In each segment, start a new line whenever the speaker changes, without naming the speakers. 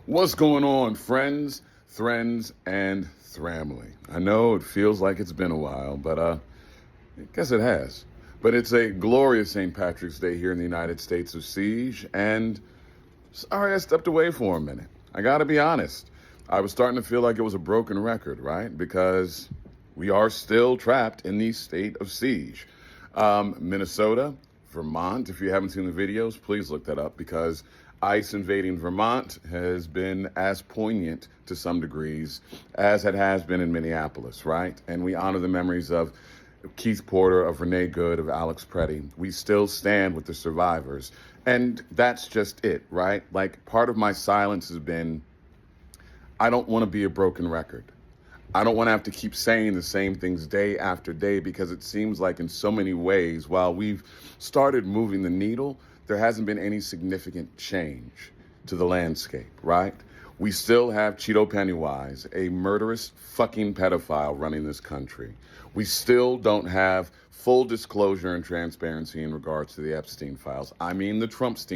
What's going on, friends, friends, and family? I know it feels like it's been a while, but I guess it has. But it's a glorious St. Patrick's Day here in the United States of Siege, and sorry I stepped away for a minute. I gotta be honest. I was starting to feel like it was a broken record, right? Because we are still trapped in the state of siege. Minnesota, Vermont, if you haven't seen the videos, please look that up because ICE invading Vermont has been as poignant to some degrees as it has been in Minneapolis, right? And we honor the memories of Keith Porter, of Renee Good, of Alex Preddy. We still stand with the survivors. And that's just it, right? Like, part of my silence has been, I don't want to be a broken record. I don't want to have to keep saying the same things day after day because it seems like in so many ways, while we've started moving the needle, there hasn't been any significant change to the landscape, right? We still have Cheeto Pennywise, a murderous fucking pedophile running this country. We still don't have full disclosure and transparency in regards to the Epstein files. I mean the Trump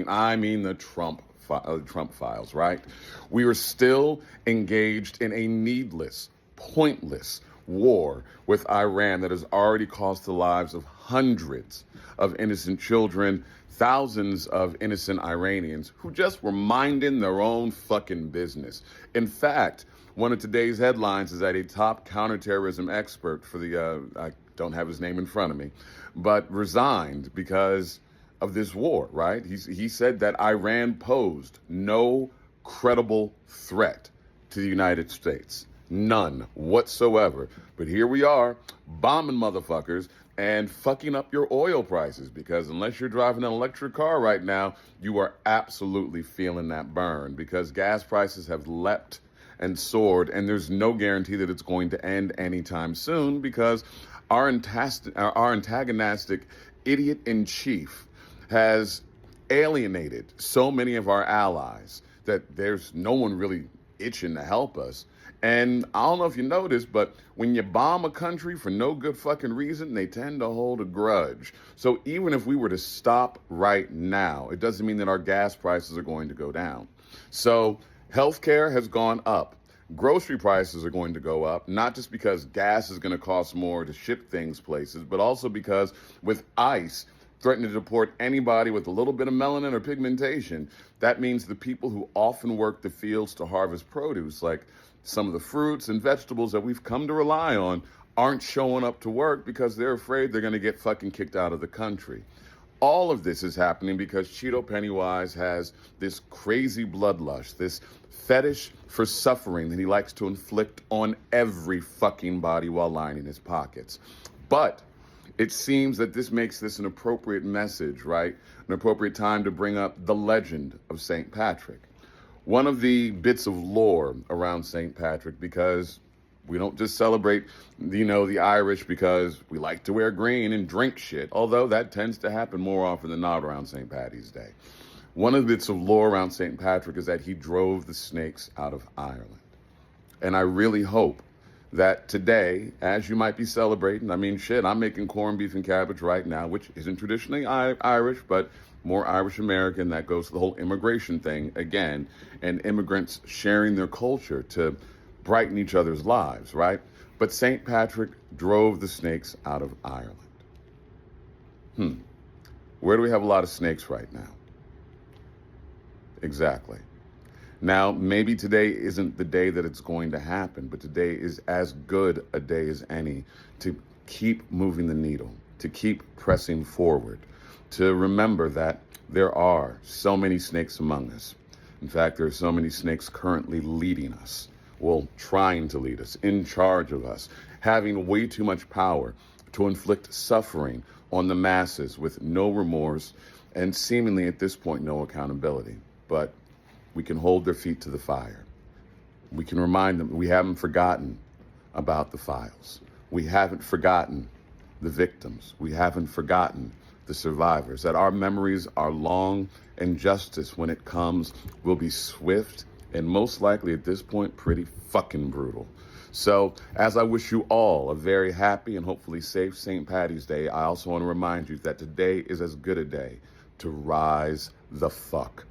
files, right? We are still engaged in a needless, pointless war with Iran that has already cost the lives of hundreds of innocent children, thousands of innocent Iranians who just were minding their own fucking business. In fact, one of today's headlines is that a top counterterrorism expert for the, I don't have his name in front of me, but resigned because of this war, right? He said that Iran posed no credible threat to the United States. None whatsoever. But here we are, bombing motherfuckers and fucking up your oil prices because unless you're driving an electric car right now, you are absolutely feeling that burn because gas prices have leapt and soared, and there's no guarantee that it's going to end anytime soon because our antagonistic idiot-in-chief has alienated so many of our allies that there's no one really itching to help us. And I don't know if you noticed, but when you bomb a country for no good fucking reason, they tend to hold a grudge. So even if we were to stop right now, it doesn't mean that our gas prices are going to go down. So healthcare has gone up. Grocery prices are going to go up, not just because gas is going to cost more to ship things places, but also because with ICE threatening to deport anybody with a little bit of melanin or pigmentation, that means the people who often work the fields to harvest produce, like some of the fruits and vegetables that we've come to rely on, aren't showing up to work because they're afraid they're going to get fucking kicked out of the country. All of this is happening because Cheeto Pennywise has this crazy bloodlust, this fetish for suffering that he likes to inflict on every fucking body while lining his pockets. But it seems that this makes this an appropriate message, right? An appropriate time to bring up the legend of St. Patrick. One of the bits of lore around St. Patrick, because we don't just celebrate, the Irish because we like to wear green and drink shit, although that tends to happen more often than not around St. Patty's Day. One of the bits of lore around St. Patrick is that he drove the snakes out of Ireland. And I really hope that today, as you might be celebrating, I'm making corned beef and cabbage right now, which isn't traditionally Irish, but more Irish American. That goes to the whole immigration thing again, and immigrants sharing their culture to brighten each other's lives, right? But St. Patrick drove the snakes out of Ireland. Where do we have a lot of snakes right now? Exactly. Now, maybe today isn't the day that it's going to happen, but today is as good a day as any to keep moving the needle, to keep pressing forward, to remember that there are so many snakes among us. In fact, there are so many snakes currently leading us, trying to lead us, in charge of us, having way too much power to inflict suffering on the masses with no remorse and seemingly at this point no accountability. But we can hold their feet to the fire. We can remind them we haven't forgotten about the files. We haven't forgotten the victims. We haven't forgotten the survivors, that our memories are long and justice, when it comes, will be swift and most likely at this point pretty fucking brutal. So as I wish you all a very happy and hopefully safe St. Patty's Day, I also want to remind you that today is as good a day to rise the fuck